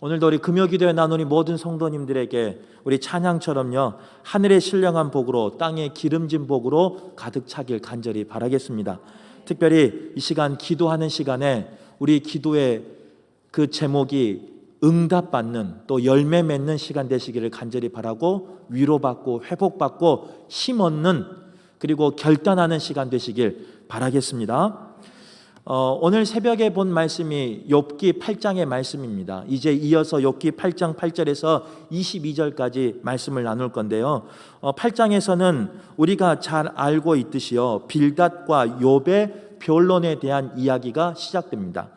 오늘도 우리 금요기도에 나누니 모든 성도님들에게 우리 찬양처럼요, 하늘의 신령한 복으로 땅의 기름진 복으로 가득 차길 간절히 바라겠습니다. 특별히 이 시간 기도하는 시간에 우리 기도의 그 제목이 응답받는, 또 열매 맺는 시간 되시기를 간절히 바라고, 위로받고 회복받고 힘 얻는, 그리고 결단하는 시간 되시길 바라겠습니다. 오늘 새벽에 본 말씀이 욥기 8장의 말씀입니다. 이제 이어서 욥기 8장 8절에서 22절까지 말씀을 나눌 건데요, 8장에서는 우리가 잘 알고 있듯이요, 빌닷과 욥의 변론에 대한 이야기가 시작됩니다.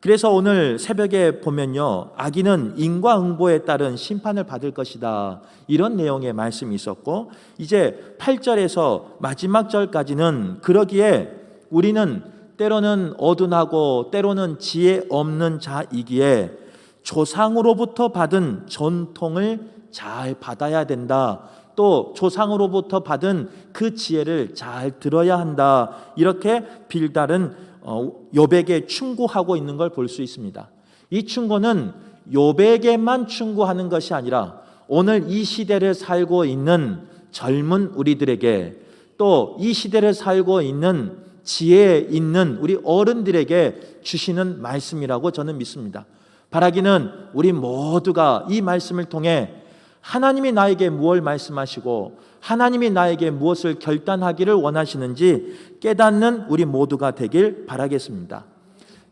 그래서 오늘 새벽에 보면요, 악인은 인과응보에 따른 심판을 받을 것이다, 이런 내용의 말씀이 있었고, 이제 8절에서 마지막 절까지는 그러기에 우리는 때로는 어둔하고 때로는 지혜 없는 자이기에 조상으로부터 받은 전통을 잘 받아야 된다, 또 조상으로부터 받은 그 지혜를 잘 들어야 한다, 이렇게 빌닷은 욥에게 충고하고 있는 걸 볼 수 있습니다. 이 충고는 욥에게만 충고하는 것이 아니라 오늘 이 시대를 살고 있는 젊은 우리들에게, 또 이 시대를 살고 있는 지혜 있는 우리 어른들에게 주시는 말씀이라고 저는 믿습니다. 바라기는 우리 모두가 이 말씀을 통해 하나님이 나에게 무엇을 말씀하시고 하나님이 나에게 무엇을 결단하기를 원하시는지 깨닫는 우리 모두가 되길 바라겠습니다.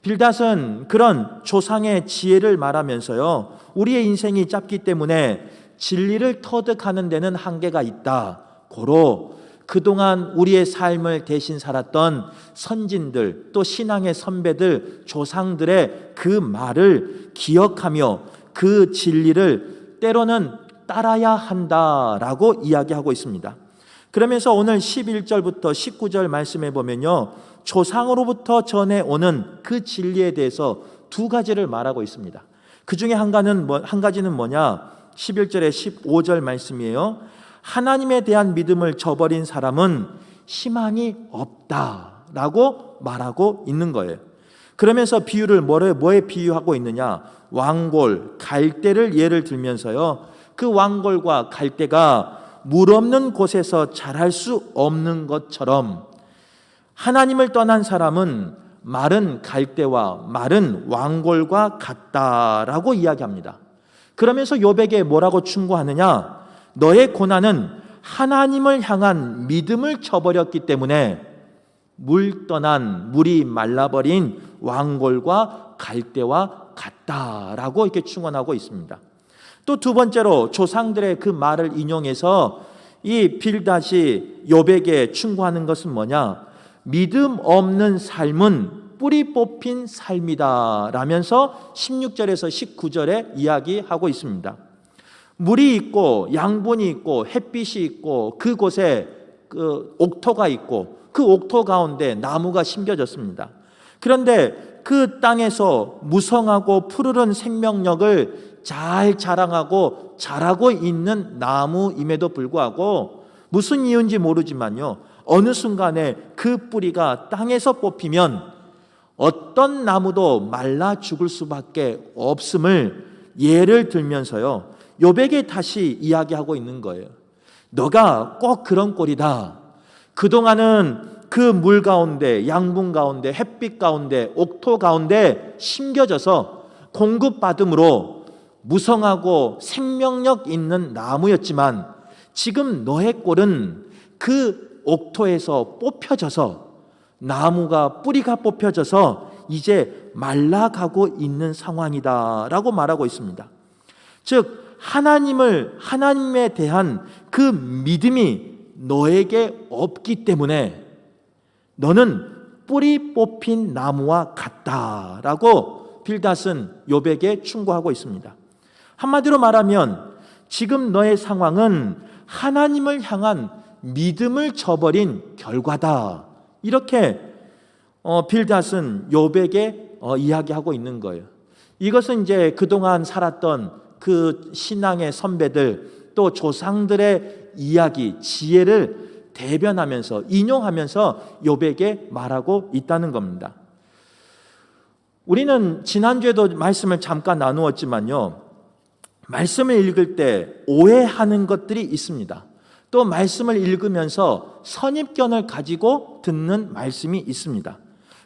빌닷은 그런 조상의 지혜를 말하면서요, 우리의 인생이 짧기 때문에 진리를 터득하는 데는 한계가 있다, 고로 그동안 우리의 삶을 대신 살았던 선진들, 또 신앙의 선배들, 조상들의 그 말을 기억하며 그 진리를 때로는 따라야 한다라고 이야기하고 있습니다. 그러면서 오늘 11절부터 19절 말씀해 보면요, 조상으로부터 전해오는 그 진리에 대해서 두 가지를 말하고 있습니다. 그 중에 한 가지는 뭐냐? 11절에 15절 말씀이에요. 하나님에 대한 믿음을 저버린 사람은 희망이 없다라고 말하고 있는 거예요. 그러면서 비유를 뭐에 비유하고 있느냐? 왕골, 갈대를 예를 들면서요, 그 왕골과 갈대가 물 없는 곳에서 자랄 수 없는 것처럼 하나님을 떠난 사람은 마른 갈대와 마른 왕골과 같다라고 이야기합니다. 그러면서 욥에게 뭐라고 충고하느냐? 너의 고난은 하나님을 향한 믿음을 저버렸기 때문에 물이 말라버린 왕골과 갈대와 같다라고 이렇게 충언하고 있습니다. 또 두 번째로 조상들의 그 말을 인용해서 이 빌닷이 욥에게 충고하는 것은 뭐냐? 믿음 없는 삶은 뿌리 뽑힌 삶이다 라면서 16절에서 19절에 이야기하고 있습니다. 물이 있고 양분이 있고 햇빛이 있고 그곳에 그 옥토가 있고 그 옥토 가운데 나무가 심겨졌습니다. 그런데 그 땅에서 무성하고 푸르른 생명력을 잘 자랑하고 자라고 있는 나무임에도 불구하고 무슨 이유인지 모르지만요, 어느 순간에 그 뿌리가 땅에서 뽑히면 어떤 나무도 말라 죽을 수밖에 없음을 예를 들면서요, 욥에게 다시 이야기하고 있는 거예요. 너가 꼭 그런 꼴이다. 그동안은 그 물 가운데, 양분 가운데, 햇빛 가운데, 옥토 가운데 심겨져서 공급받음으로 무성하고 생명력 있는 나무였지만 지금 너의 꼴은 그 옥토에서 뽑혀져서 나무가 뿌리가 뽑혀져서 이제 말라가고 있는 상황이다 라고 말하고 있습니다. 즉 하나님에 대한 그 믿음이 너에게 없기 때문에 너는 뿌리 뽑힌 나무와 같다라고 빌닷은 욥에게 충고하고 있습니다. 한마디로 말하면 지금 너의 상황은 하나님을 향한 믿음을 저버린 결과다, 이렇게 빌닷은 욥에게 이야기하고 있는 거예요. 이것은 이제 그동안 살았던 그 신앙의 선배들, 또 조상들의 이야기, 지혜를 대변하면서 인용하면서 욥에게 말하고 있다는 겁니다. 우리는 지난주에도 말씀을 잠깐 나누었지만요, 말씀을 읽을 때 오해하는 것들이 있습니다. 또 말씀을 읽으면서 선입견을 가지고 듣는 말씀이 있습니다.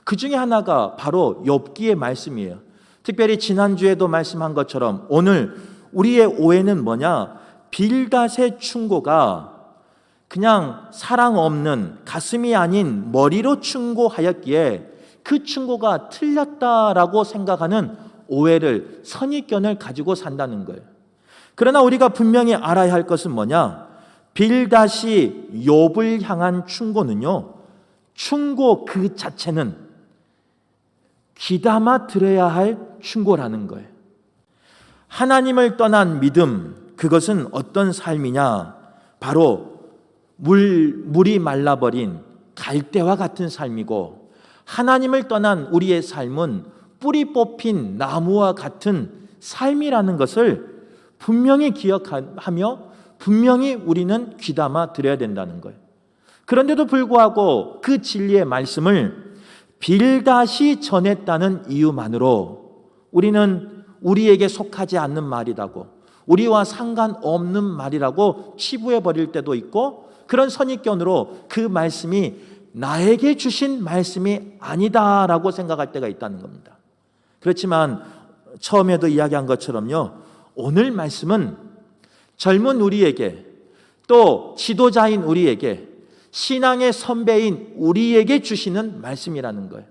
그 중에 하나가 바로 욥기의 말씀이에요. 특별히 지난주에도 말씀한 것처럼 오늘 우리의 오해는 뭐냐? 빌닷의 충고가 그냥 사랑 없는, 가슴이 아닌 머리로 충고하였기에 그 충고가 틀렸다라고 생각하는 오해를, 선입견을 가지고 산다는 거예요. 그러나 우리가 분명히 알아야 할 것은 뭐냐? 빌닷이 욥을 향한 충고는요, 충고 그 자체는 귀담아 들어야 할 충고라는 거예요. 하나님을 떠난 믿음, 그것은 어떤 삶이냐? 바로 물이 말라버린 갈대와 같은 삶이고, 하나님을 떠난 우리의 삶은 뿌리 뽑힌 나무와 같은 삶이라는 것을 분명히 기억하며 분명히 우리는 귀담아 들어야 된다는 거예요. 그런데도 불구하고 그 진리의 말씀을 빌닷이 전했다는 이유만으로 우리는 우리에게 속하지 않는 말이라고, 우리와 상관없는 말이라고 치부해 버릴 때도 있고, 그런 선입견으로 그 말씀이 나에게 주신 말씀이 아니다라고 생각할 때가 있다는 겁니다. 그렇지만 처음에도 이야기한 것처럼요, 오늘 말씀은 젊은 우리에게, 또 지도자인 우리에게, 신앙의 선배인 우리에게 주시는 말씀이라는 거예요.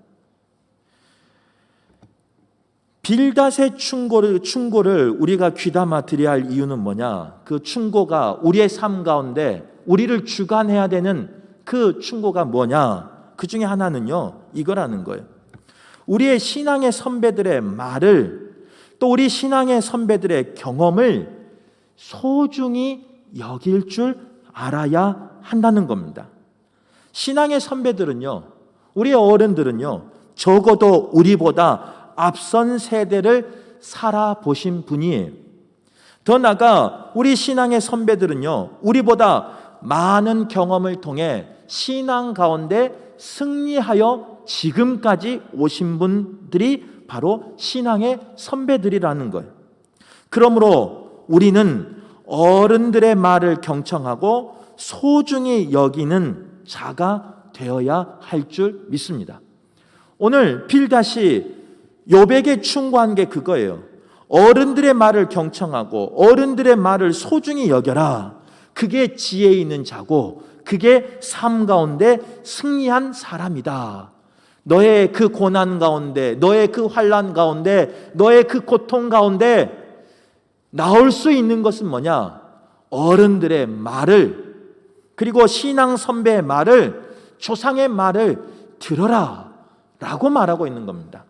빌닷의 충고를 우리가 귀담아 들여야 할 이유는 뭐냐? 그 충고가 우리의 삶 가운데 우리를 주관해야 되는 그 충고가 뭐냐? 그 중에 하나는요, 이거라는 거예요. 우리의 신앙의 선배들의 말을, 또 우리 신앙의 선배들의 경험을 소중히 여길 줄 알아야 한다는 겁니다. 신앙의 선배들은요, 우리의 어른들은요, 적어도 우리보다 앞선 세대를 살아보신 분이에요. 더 나아가 우리 신앙의 선배들은요, 우리보다 많은 경험을 통해 신앙 가운데 승리하여 지금까지 오신 분들이 바로 신앙의 선배들이라는 거예요. 그러므로 우리는 어른들의 말을 경청하고 소중히 여기는 자가 되어야 할 줄 믿습니다. 오늘 빌닷이 욥에게 충고한 게 그거예요. 어른들의 말을 경청하고 어른들의 말을 소중히 여겨라. 그게 지혜 있는 자고 그게 삶 가운데 승리한 사람이다. 너의 그 고난 가운데, 너의 그 환난 가운데, 너의 그 고통 가운데 나올 수 있는 것은 뭐냐? 어른들의 말을, 그리고 신앙 선배의 말을, 조상의 말을 들어라 라고 말하고 있는 겁니다.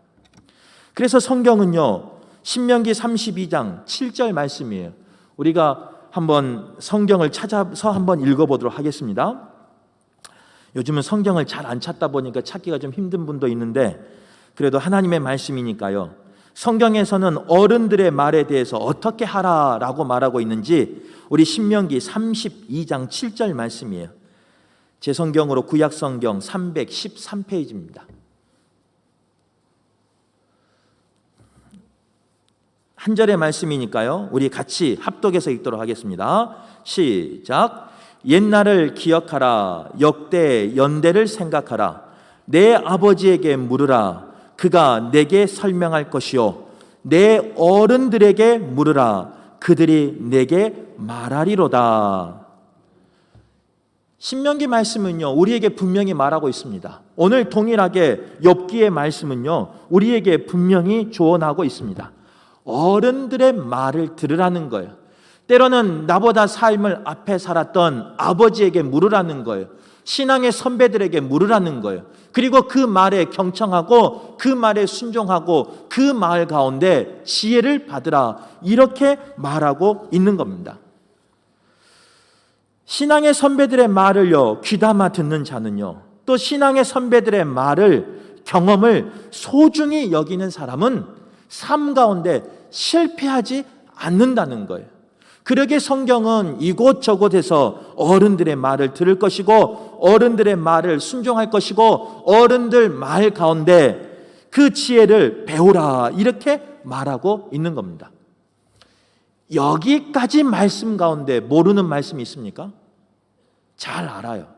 그래서 성경은요, 신명기 32장 7절 말씀이에요. 우리가 한번 성경을 찾아서 한번 읽어보도록 하겠습니다. 요즘은 성경을 잘 안 찾다 보니까 찾기가 좀 힘든 분도 있는데, 그래도 하나님의 말씀이니까요, 성경에서는 어른들의 말에 대해서 어떻게 하라라고 말하고 있는지 우리 신명기 32장 7절 말씀이에요. 제 성경으로 구약성경 313페이지입니다. 한 절의 말씀이니까요, 우리 같이 합독해서 읽도록 하겠습니다. 시작. 옛날을 기억하라. 역대 연대를 생각하라. 내 아버지에게 물으라. 그가 내게 설명할 것이요, 내 어른들에게 물으라. 그들이 내게 말하리로다. 신명기 말씀은요, 우리에게 분명히 말하고 있습니다. 오늘 동일하게 욥기의 말씀은요, 우리에게 분명히 조언하고 있습니다. 어른들의 말을 들으라는 거예요. 때로는 나보다 삶을 앞에 살았던 아버지에게 물으라는 거예요. 신앙의 선배들에게 물으라는 거예요. 그리고 그 말에 경청하고 그 말에 순종하고 그 말 가운데 지혜를 받으라, 이렇게 말하고 있는 겁니다. 신앙의 선배들의 말을요, 귀담아 듣는 자는요, 또 신앙의 선배들의 말을, 경험을 소중히 여기는 사람은 삶 가운데 실패하지 않는다는 거예요. 그러게 성경은 이곳저곳에서 어른들의 말을 들을 것이고 어른들의 말을 순종할 것이고 어른들 말 가운데 그 지혜를 배우라 이렇게 말하고 있는 겁니다. 여기까지 말씀 가운데 모르는 말씀이 있습니까? 잘 알아요.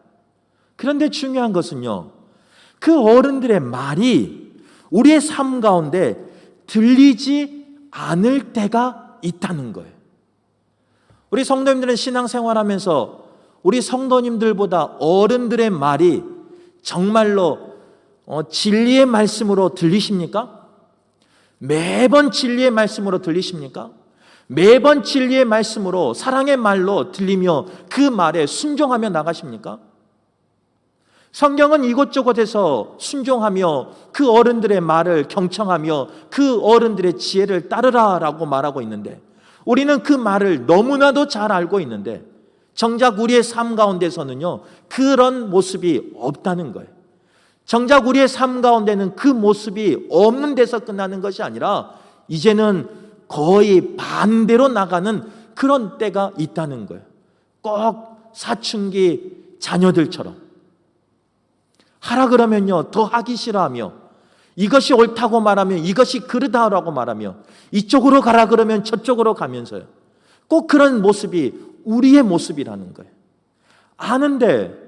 그런데 중요한 것은요, 그 어른들의 말이 우리의 삶 가운데 들리지 않을 때가 있다는 거예요. 우리 성도님들은 신앙생활하면서 우리 성도님들보다 어른들의 말이 정말로 진리의 말씀으로 들리십니까? 매번 진리의 말씀으로 들리십니까? 매번 진리의 말씀으로 사랑의 말로 들리며 그 말에 순종하며 나가십니까? 성경은 이곳저곳에서 순종하며 그 어른들의 말을 경청하며 그 어른들의 지혜를 따르라라고 말하고 있는데, 우리는 그 말을 너무나도 잘 알고 있는데 정작 우리의 삶 가운데서는요, 그런 모습이 없다는 거예요. 정작 우리의 삶 가운데는 그 모습이 없는 데서 끝나는 것이 아니라 이제는 거의 반대로 나가는 그런 때가 있다는 거예요. 꼭 사춘기 자녀들처럼 하라 그러면요 더 하기 싫어하며, 이것이 옳다고 말하면 이것이 그르다라고 말하며, 이쪽으로 가라 그러면 저쪽으로 가면서요, 꼭 그런 모습이 우리의 모습이라는 거예요. 아는데,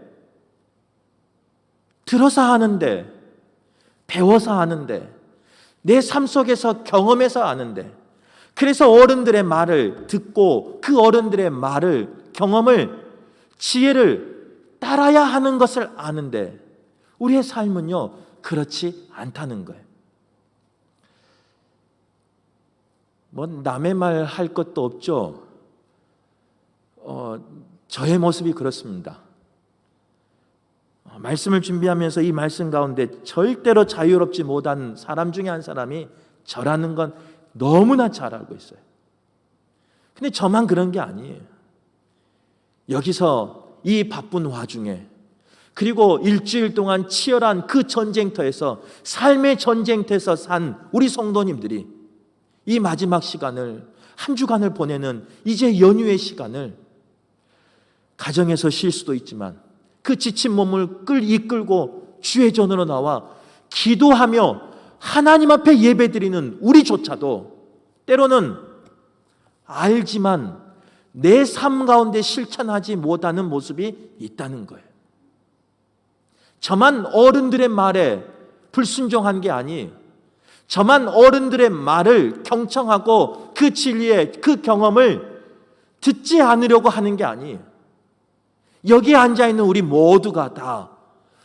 들어서 하는데, 배워서 하는데, 내 삶 속에서 경험해서 아는데, 그래서 어른들의 말을 듣고 그 어른들의 말을, 경험을, 지혜를 따라야 하는 것을 아는데 우리의 삶은요 그렇지 않다는 거예요. 뭐 남의 말 할 것도 없죠. 저의 모습이 그렇습니다. 말씀을 준비하면서 이 말씀 가운데 절대로 자유롭지 못한 사람 중에 한 사람이 저라는 건 너무나 잘 알고 있어요. 근데 저만 그런 게 아니에요. 여기서 이 바쁜 와중에, 그리고 일주일 동안 치열한 그 전쟁터에서, 삶의 전쟁터에서 산 우리 성도님들이 이 마지막 시간을, 한 주간을 보내는 이제 연휴의 시간을 가정에서 쉴 수도 있지만 그 지친 몸을 이끌고 주의 전으로 나와 기도하며 하나님 앞에 예배드리는 우리조차도 때로는 알지만 내 삶 가운데 실천하지 못하는 모습이 있다는 거예요. 저만 어른들의 말에 불순종한 게 아니, 저만 어른들의 말을 경청하고 그 진리의 그 경험을 듣지 않으려고 하는 게 아니, 여기에 앉아있는 우리 모두가 다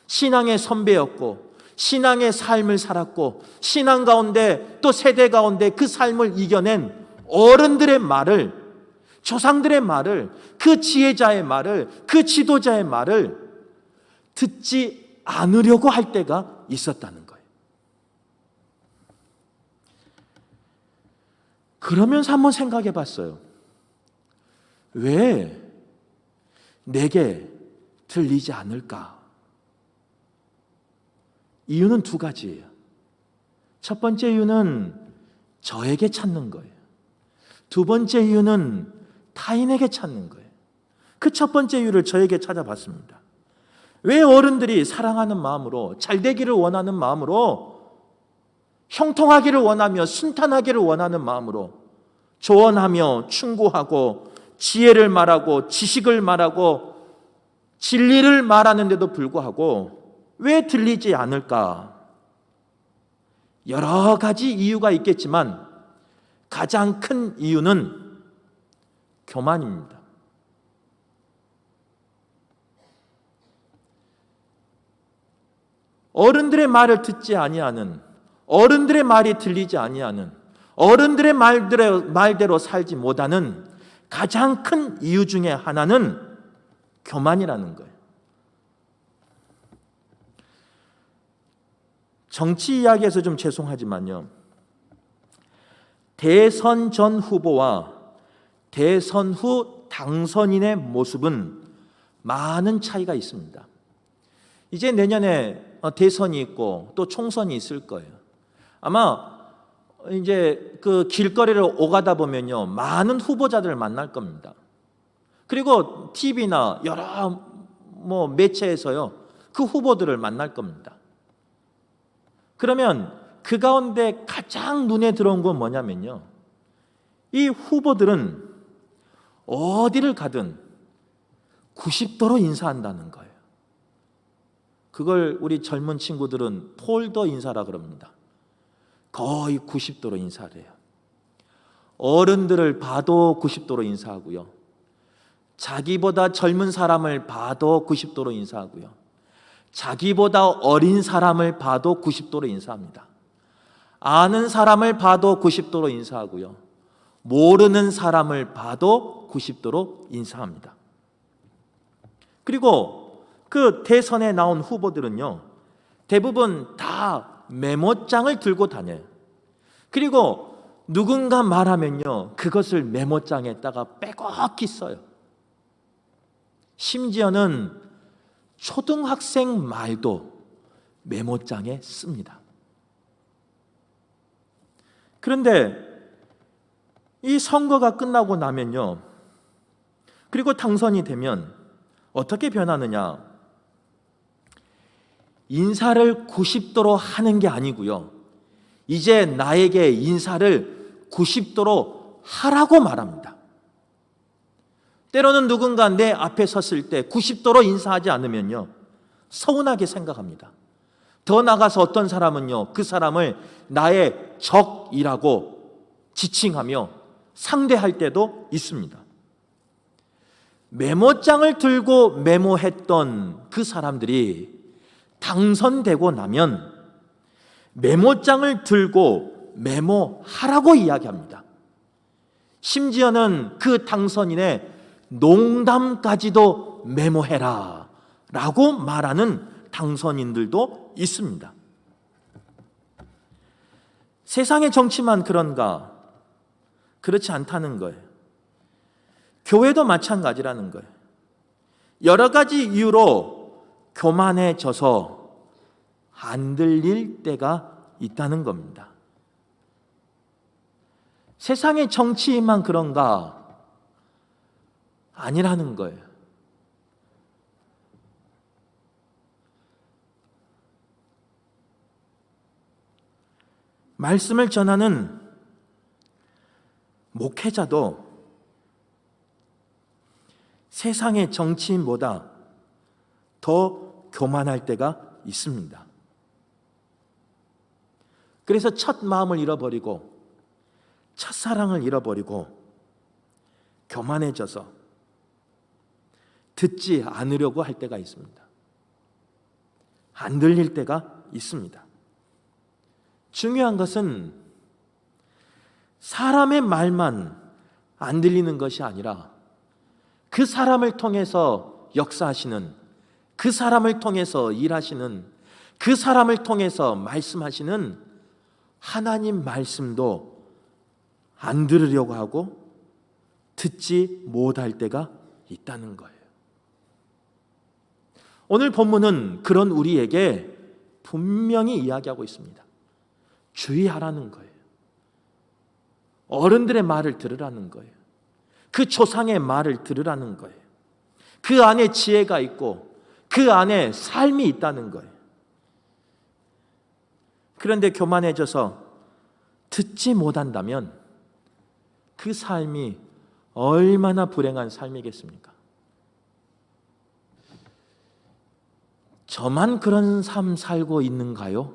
신앙의 선배였고 신앙의 삶을 살았고 신앙 가운데 또 세대 가운데 그 삶을 이겨낸 어른들의 말을, 조상들의 말을, 그 지혜자의 말을, 그 지도자의 말을 듣지 않으려고 할 때가 있었다는 거예요. 그러면서 한번 생각해 봤어요. 왜 내게 들리지 않을까? 이유는 두 가지예요. 첫 번째 이유는 저에게 찾는 거예요. 두 번째 이유는 타인에게 찾는 거예요. 그 첫 번째 이유를 저에게 찾아봤습니다. 왜 어른들이 사랑하는 마음으로, 잘되기를 원하는 마음으로, 형통하기를 원하며 순탄하기를 원하는 마음으로 조언하며 충고하고 지혜를 말하고 지식을 말하고 진리를 말하는데도 불구하고 왜 들리지 않을까? 여러 가지 이유가 있겠지만 가장 큰 이유는 교만입니다. 어른들의 말을 듣지 아니하는, 어른들의 말이 들리지 아니하는, 어른들의 말대로 살지 못하는 가장 큰 이유 중에 하나는 교만이라는 거예요. 정치 이야기에서 좀 죄송하지만요, 대선 전 후보와 대선 후 당선인의 모습은 많은 차이가 있습니다. 이제 내년에 대선이 있고 또 총선이 있을 거예요. 아마 이제 그 길거리를 오가다 보면요, 많은 후보자들을 만날 겁니다. 그리고 TV나 여러 매체에서요, 그 후보들을 만날 겁니다. 그러면 그 그 가운데 가장 눈에 들어온 건 뭐냐면요, 이 후보들은 어디를 가든 90도로 인사한다는 거예요. 그걸 우리 젊은 친구들은 폴더 인사라 그럽니다. 거의 90도로 인사를 해요. 어른들을 봐도 90도로 인사하고요, 자기보다 젊은 사람을 봐도 90도로 인사하고요, 자기보다 어린 사람을 봐도 90도로 인사합니다. 아는 사람을 봐도 90도로 인사하고요, 모르는 사람을 봐도 90도로 인사합니다. 그리고 그 대선에 나온 후보들은요, 대부분 다 메모장을 들고 다녀요. 그리고 누군가 말하면요, 그것을 메모장에다가 빼곡히 써요. 심지어는 초등학생 말도 메모장에 씁니다. 그런데 이 선거가 끝나고 나면요, 그리고 당선이 되면 어떻게 변하느냐? 인사를 90도로 하는 게 아니고요, 이제 나에게 인사를 90도로 하라고 말합니다. 때로는 누군가 내 앞에 섰을 때 90도로 인사하지 않으면요, 서운하게 생각합니다. 더 나아가서 어떤 사람은요, 그 사람을 나의 적이라고 지칭하며 상대할 때도 있습니다. 메모장을 들고 메모했던 그 사람들이 당선되고 나면 메모장을 들고 메모하라고 이야기합니다. 심지어는 그 당선인의 농담까지도 메모해라 라고 말하는 당선인들도 있습니다. 세상의 정치만 그런가? 그렇지 않다는 거예요. 교회도 마찬가지라는 거예요. 여러 가지 이유로 교만해져서 안 들릴 때가 있다는 겁니다. 세상의 정치만 그런가? 아니라는 거예요. 말씀을 전하는 목회자도 세상의 정치인보다 더 교만할 때가 있습니다. 그래서 첫 마음을 잃어버리고 첫 사랑을 잃어버리고 교만해져서 듣지 않으려고 할 때가 있습니다. 안 들릴 때가 있습니다. 중요한 것은 사람의 말만 안 들리는 것이 아니라 그 사람을 통해서 역사하시는, 그 사람을 통해서 일하시는, 그 사람을 통해서 말씀하시는 하나님 말씀도 안 들으려고 하고 듣지 못할 때가 있다는 거예요. 오늘 본문은 그런 우리에게 분명히 이야기하고 있습니다. 주의하라는 거예요. 어른들의 말을 들으라는 거예요. 그 조상의 말을 들으라는 거예요. 그 안에 지혜가 있고 그 안에 삶이 있다는 거예요. 그런데 교만해져서 듣지 못한다면 그 삶이 얼마나 불행한 삶이겠습니까? 저만 그런 삶 살고 있는가요?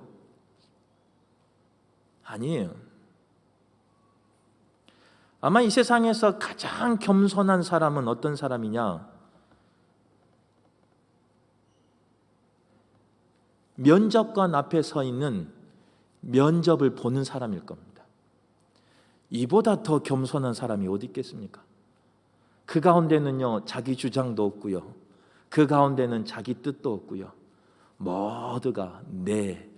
아니에요. 아마 이 세상에서 가장 겸손한 사람은 어떤 사람이냐? 면접관 앞에 서 있는 면접을 보는 사람일 겁니다. 이보다 더 겸손한 사람이 어디 있겠습니까? 그 가운데는요, 자기 주장도 없고요, 그 가운데는 자기 뜻도 없고요, 모두가 네,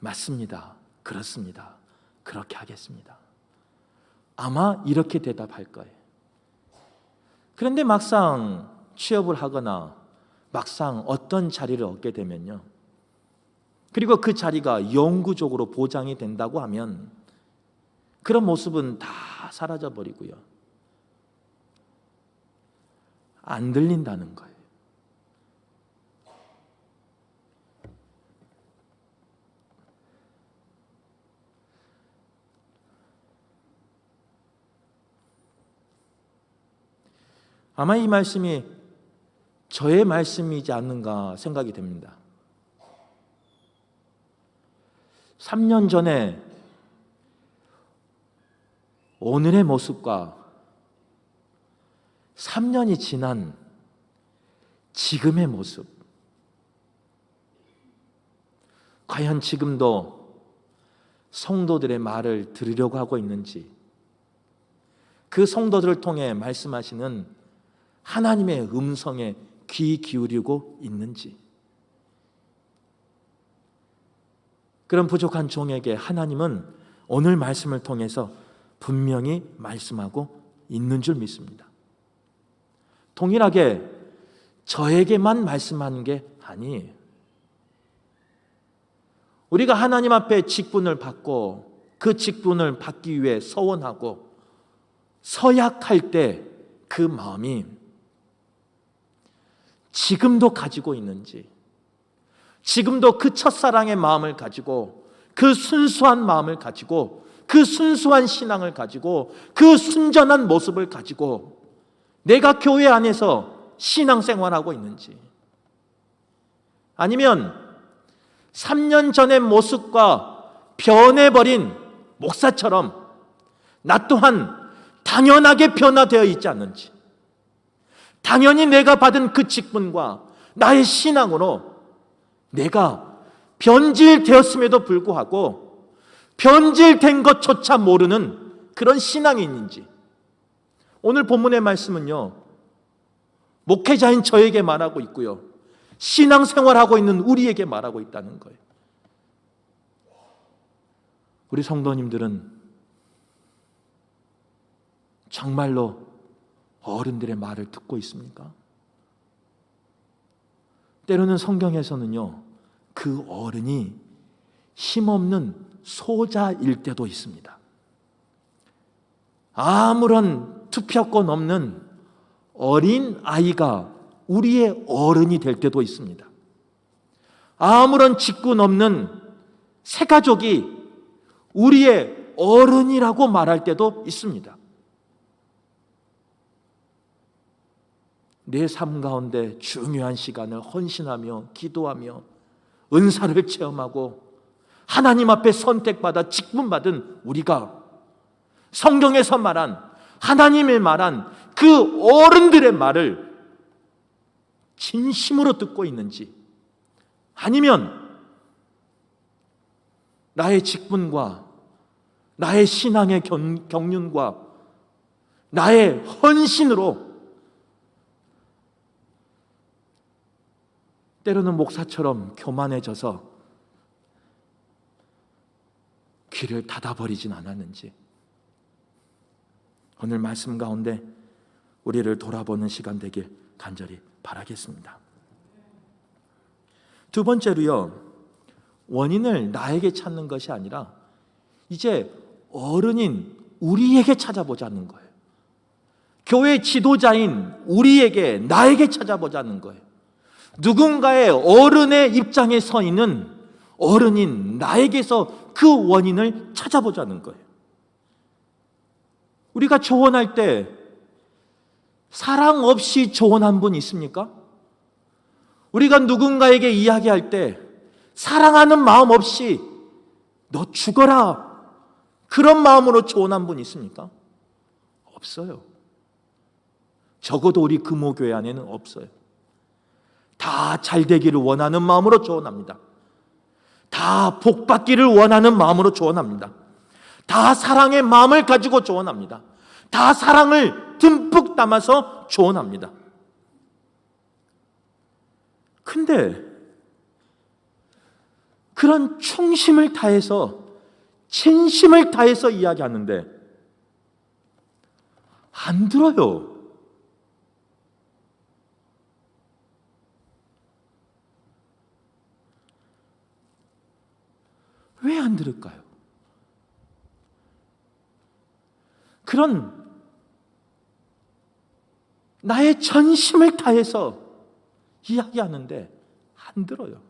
맞습니다, 그렇습니다, 그렇게 하겠습니다. 아마 이렇게 대답할 거예요. 그런데 막상 취업을 하거나 막상 어떤 자리를 얻게 되면요, 그리고 그 자리가 영구적으로 보장이 된다고 하면 그런 모습은 다 사라져버리고요, 안 들린다는 거예요. 아마 이 말씀이 저의 말씀이지 않는가 생각이 됩니다. 3년 전에 오늘의 모습과 3년이 지난 지금의 모습, 과연 지금도 성도들의 말을 들으려고 하고 있는지, 그 성도들을 통해 말씀하시는 하나님의 음성에 귀 기울이고 있는지, 그런 부족한 종에게 하나님은 오늘 말씀을 통해서 분명히 말씀하고 있는 줄 믿습니다. 동일하게 저에게만 말씀하는 게 아니에요. 우리가 하나님 앞에 직분을 받고 그 직분을 받기 위해 서원하고 서약할 때 그 마음이 지금도 가지고 있는지, 지금도 그 첫사랑의 마음을 가지고, 그 순수한 마음을 가지고, 그 순수한 신앙을 가지고, 그 순전한 모습을 가지고 내가 교회 안에서 신앙생활하고 있는지, 아니면 3년 전의 모습과 변해버린 목사처럼 나 또한 당연하게 변화되어 있지 않는지, 당연히 내가 받은 그 직분과 나의 신앙으로 내가 변질되었음에도 불구하고 변질된 것조차 모르는 그런 신앙이 있는지. 오늘 본문의 말씀은요, 목회자인 저에게 말하고 있고요, 신앙생활하고 있는 우리에게 말하고 있다는 거예요. 우리 성도님들은 정말로 어른들의 말을 듣고 있습니까? 때로는 성경에서는요, 그 어른이 힘없는 소자일 때도 있습니다. 아무런 투표권 없는 어린 아이가 우리의 어른이 될 때도 있습니다. 아무런 직분 없는 새 가족이 우리의 어른이라고 말할 때도 있습니다. 내 삶 가운데 중요한 시간을 헌신하며 기도하며 은사를 체험하고 하나님 앞에 선택받아 직분받은 우리가 성경에서 말한, 하나님의 말한 그 어른들의 말을 진심으로 듣고 있는지, 아니면 나의 직분과 나의 신앙의 경륜과 나의 헌신으로 때로는 목사처럼 교만해져서 귀를 닫아버리진 않았는지, 오늘 말씀 가운데 우리를 돌아보는 시간 되길 간절히 바라겠습니다. 두 번째로요, 원인을 나에게 찾는 것이 아니라 이제 어른인 우리에게 찾아보자는 거예요. 교회 지도자인 우리에게, 나에게 찾아보자는 거예요. 누군가의 어른의 입장에 서 있는 어른인 나에게서 그 원인을 찾아보자는 거예요. 우리가 조언할 때 사랑 없이 조언한 분 있습니까? 우리가 누군가에게 이야기할 때 사랑하는 마음 없이 너 죽어라, 그런 마음으로 조언한 분 있습니까? 없어요. 적어도 우리 금호교회 안에는 없어요. 다 잘되기를 원하는 마음으로 조언합니다. 다 복받기를 원하는 마음으로 조언합니다. 다 사랑의 마음을 가지고 조언합니다. 다 사랑을 듬뿍 담아서 조언합니다. 근데 그런 충심을 다해서, 진심을 다해서 이야기하는데 안 들어요. 왜 안 들을까요? 그런 나의 전심을 다해서 이야기하는데 안 들어요.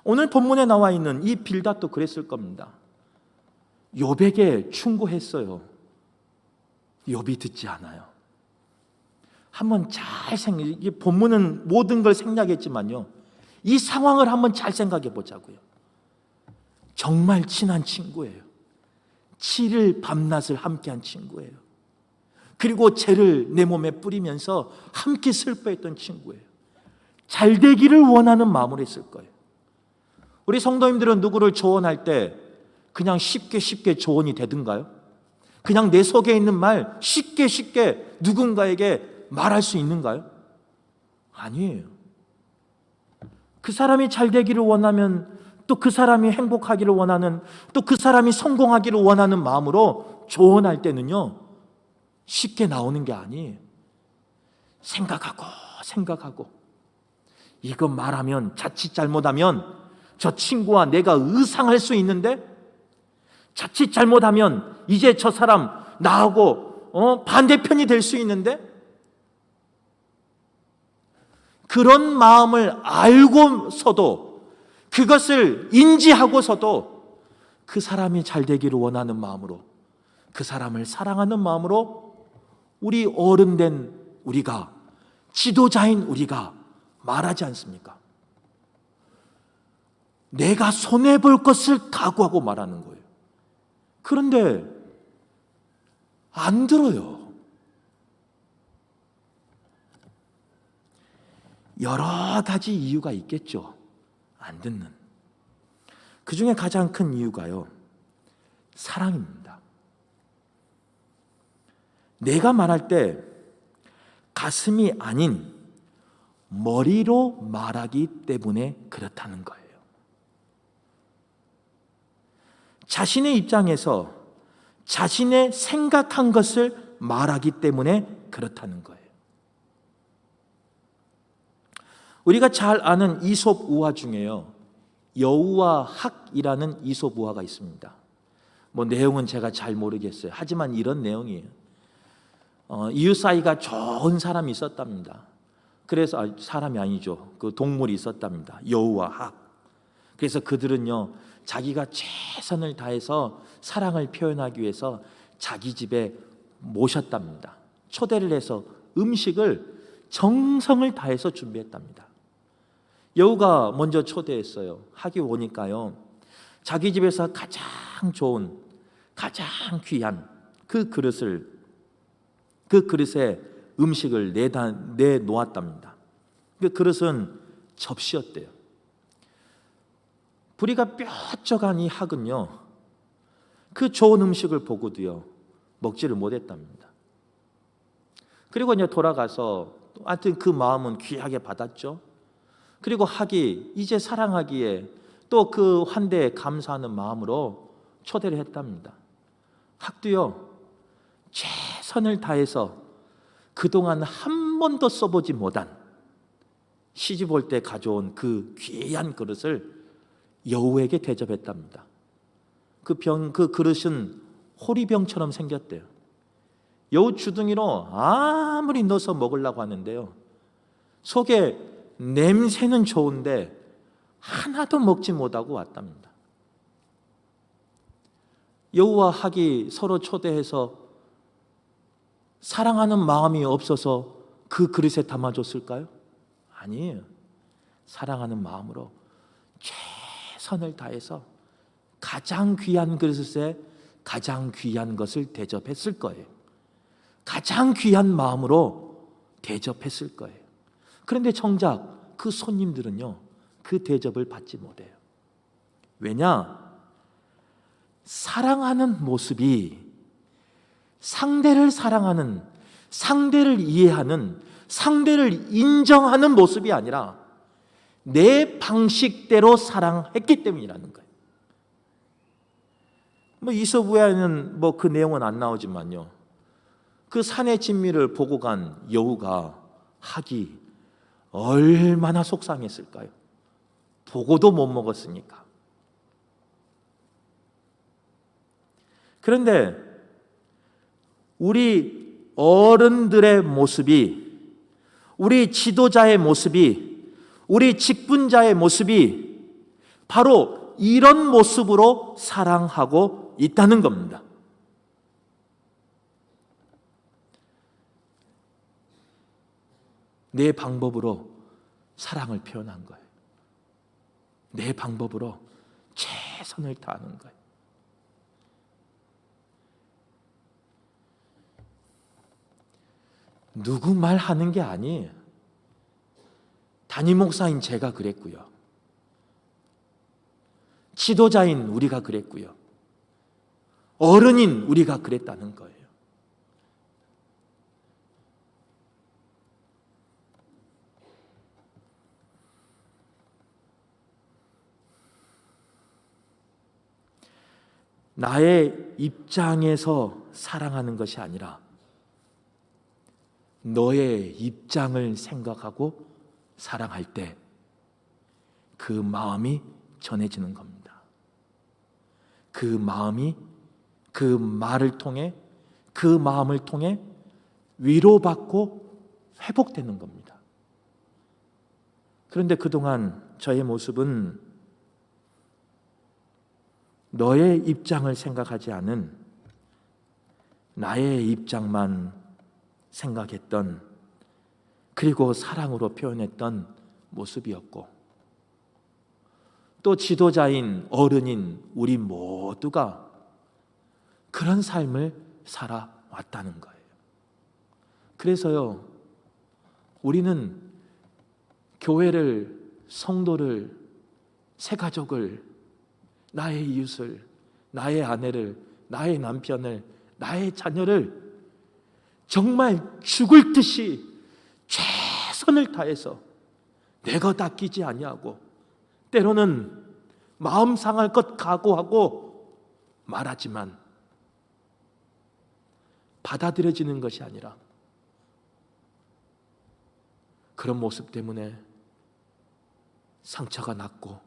오늘 본문에 나와 있는 이 빌닷도 그랬을 겁니다. 욥에게 충고했어요. 욥이 듣지 않아요. 한번 이 본문은 모든 걸 생략했지만요, 이 상황을 한번 잘 생각해 보자고요. 정말 친한 친구예요. 7일 밤낮을 함께한 친구예요. 그리고 죄를 내 몸에 뿌리면서 함께 슬퍼했던 친구예요. 잘 되기를 원하는 마음으로 했을 거예요. 우리 성도님들은 누구를 조언할 때 그냥 쉽게 조언이 되든가요? 그냥 내 속에 있는 말 쉽게 누군가에게 말할 수 있는가요? 아니에요. 그 사람이 잘 되기를 원하면, 또 그 사람이 행복하기를 원하는, 또 그 사람이 성공하기를 원하는 마음으로 조언할 때는요, 쉽게 나오는 게 아니에요. 생각하고 이거 말하면, 자칫 잘못하면 저 친구와 내가 의상할 수 있는데, 자칫 잘못하면 이제 저 사람 나하고 반대편이 될 수 있는데, 그런 마음을 알고서도, 그것을 인지하고서도 그 사람이 잘 되기를 원하는 마음으로, 그 사람을 사랑하는 마음으로 우리 어른된 우리가, 지도자인 우리가 말하지 않습니까? 내가 손해볼 것을 각오하고 말하는 거예요. 그런데 안 들어요. 여러 가지 이유가 있겠죠. 안 듣는. 그 중에 가장 큰 이유가요, 사랑입니다. 내가 말할 때 가슴이 아닌 머리로 말하기 때문에 그렇다는 거예요. 자신의 입장에서 자신의 생각한 것을 말하기 때문에 그렇다는 거예요. 우리가 잘 아는 이솝 우화 중에요, 여우와 학이라는 이솝 우화가 있습니다. 뭐 내용은 제가 잘 모르겠어요. 하지만 이런 내용이에요. 이웃 사이가 좋은 사람이 있었답니다. 그래서 사람이 아니죠. 그 동물이 있었답니다. 여우와 학. 그래서 그들은요, 자기가 최선을 다해서 사랑을 표현하기 위해서 자기 집에 모셨답니다. 초대를 해서 음식을 정성을 다해서 준비했답니다. 여우가 먼저 초대했어요. 학이 오니까요, 자기 집에서 가장 좋은, 가장 귀한 그 그릇에 음식을 내놓았답니다. 그 그릇은 접시였대요. 부리가 뾰족한 이 학은요, 그 좋은 음식을 보고도요, 먹지를 못했답니다. 그리고 이제 돌아가서, 하여튼 그 마음은 귀하게 받았죠. 그리고 학이 이제 사랑하기에 또 그 환대에 감사하는 마음으로 초대를 했답니다. 학도요, 최선을 다해서 그동안 한 번도 써보지 못한, 시집 올 때 가져온 그 귀한 그릇을 여우에게 대접했답니다. 그 그릇은 호리병처럼 생겼대요. 여우 주둥이로 아무리 넣어서 먹으려고 하는데요, 속에 냄새는 좋은데 하나도 먹지 못하고 왔답니다. 여우와 학이 서로 초대해서 사랑하는 마음이 없어서 그 그릇에 담아줬을까요? 아니에요. 사랑하는 마음으로 최선을 다해서 가장 귀한 그릇에 가장 귀한 것을 대접했을 거예요. 가장 귀한 마음으로 대접했을 거예요. 그런데 정작 그 손님들은요, 그 대접을 받지 못해요. 왜냐? 사랑하는 모습이 상대를 사랑하는, 상대를 이해하는, 상대를 인정하는 모습이 아니라 내 방식대로 사랑했기 때문이라는 거예요. 이솝우화에는 그 내용은 안 나오지만요, 그 산의 진미를 보고 간 여우가, 학이 얼마나 속상했을까요? 보고도 못 먹었으니까. 그런데 우리 어른들의 모습이, 우리 지도자의 모습이, 우리 직분자의 모습이 바로 이런 모습으로 사랑하고 있다는 겁니다. 내 방법으로 사랑을 표현한 거예요. 내 방법으로 최선을 다하는 거예요. 누구 말하는 게 아니에요. 담임 목사인 제가 그랬고요. 지도자인 우리가 그랬고요. 어른인 우리가 그랬다는 거예요. 나의 입장에서 사랑하는 것이 아니라 너의 입장을 생각하고 사랑할 때 그 마음이 전해지는 겁니다. 그 마음이 그 말을 통해, 그 마음을 통해 위로받고 회복되는 겁니다. 그런데 그동안 저의 모습은 너의 입장을 생각하지 않은 나의 입장만 생각했던, 그리고 사랑으로 표현했던 모습이었고, 또 지도자인 어른인 우리 모두가 그런 삶을 살아왔다는 거예요. 그래서요, 우리는 교회를, 성도를, 새가족을, 나의 이웃을, 나의 아내를, 나의 남편을, 나의 자녀를 정말 죽을 듯이 최선을 다해서 내가 닦이지 아니하고, 때로는 마음 상할 것 각오하고 말하지만 받아들여지는 것이 아니라 그런 모습 때문에 상처가 났고,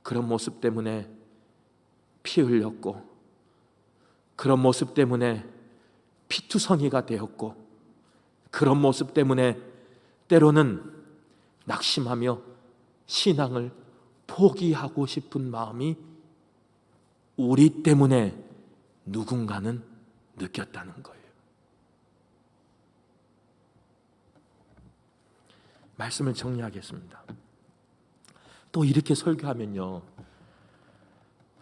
그런 모습 때문에 피 흘렸고, 그런 모습 때문에 피투성이가 되었고, 그런 모습 때문에 때로는 낙심하며 신앙을 포기하고 싶은 마음이 우리 때문에 누군가는 느꼈다는 거예요. 말씀을 정리하겠습니다. 또 이렇게 설교하면요,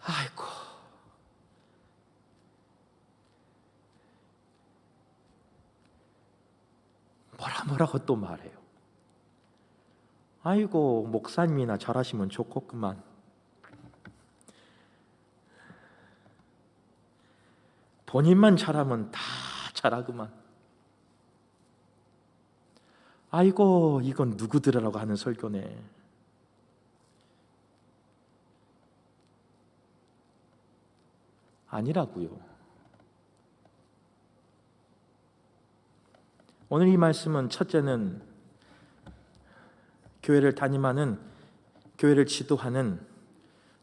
아이고, 뭐라고 또 말해요. 아이고, 목사님이나 잘하시면 좋겠구만. 본인만 잘하면 다 잘하구만. 아이고, 이건 누구들으라고 하는 설교네. 아니라고요. 오늘 이 말씀은 첫째는 교회를 담임하는, 교회를 지도하는,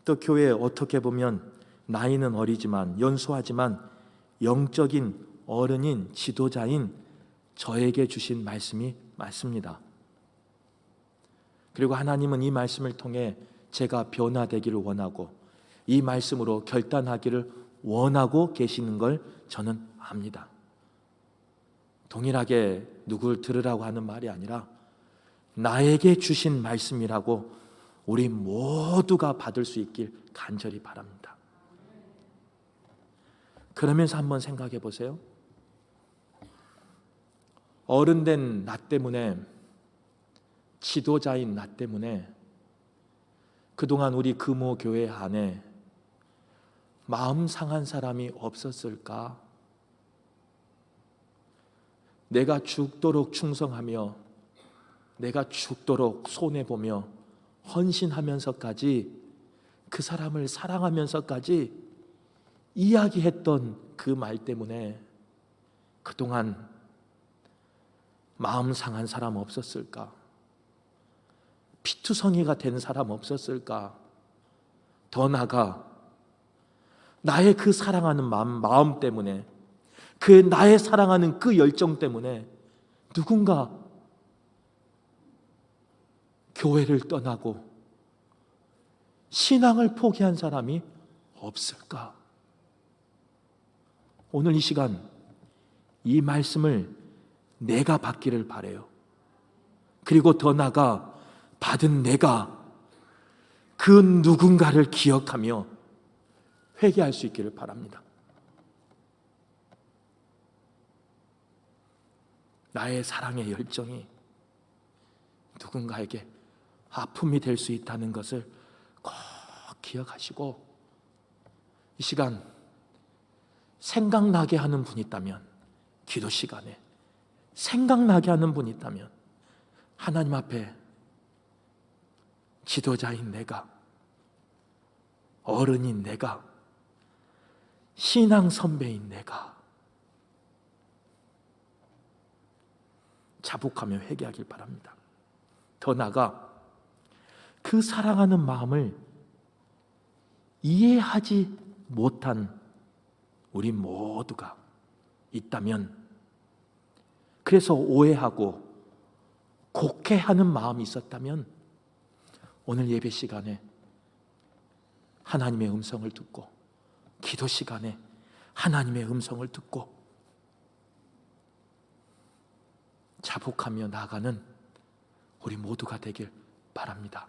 또 교회에 어떻게 보면 나이는 어리지만 연소하지만 영적인 어른인 지도자인 저에게 주신 말씀이 맞습니다. 그리고 하나님은 이 말씀을 통해 제가 변화되기를 원하고 이 말씀으로 결단하기를 원하고 계시는 걸 저는 압니다. 동일하게 누굴 들으라고 하는 말이 아니라 나에게 주신 말씀이라고 우리 모두가 받을 수 있길 간절히 바랍니다. 그러면서 한번 생각해 보세요. 어른된 나 때문에, 지도자인 나 때문에 그동안 우리 금호교회 안에 마음 상한 사람이 없었을까? 내가 죽도록 충성하며 내가 죽도록 손해보며 헌신하면서까지 그 사람을 사랑하면서까지 이야기했던 그 말 때문에 그동안 마음 상한 사람 없었을까? 피투성이가 된 사람 없었을까? 더 나아가 나의 그 사랑하는 마음 때문에, 그 나의 사랑하는 그 열정 때문에 누군가 교회를 떠나고 신앙을 포기한 사람이 없을까? 오늘 이 시간 이 말씀을 내가 받기를 바라요. 그리고 더 나아가 받은 내가 그 누군가를 기억하며 회개할 수 있기를 바랍니다. 나의 사랑의 열정이 누군가에게 아픔이 될 수 있다는 것을 꼭 기억하시고, 이 시간 생각나게 하는 분이 있다면, 기도 시간에 생각나게 하는 분이 있다면 하나님 앞에 지도자인 내가, 어른인 내가, 신앙 선배인 내가 자복하며 회개하길 바랍니다. 더 나아가 그 사랑하는 마음을 이해하지 못한 우리 모두가 있다면, 그래서 오해하고 곡해하는 마음이 있었다면, 오늘 예배 시간에 하나님의 음성을 듣고, 기도 시간에 하나님의 음성을 듣고 자복하며 나아가는 우리 모두가 되길 바랍니다.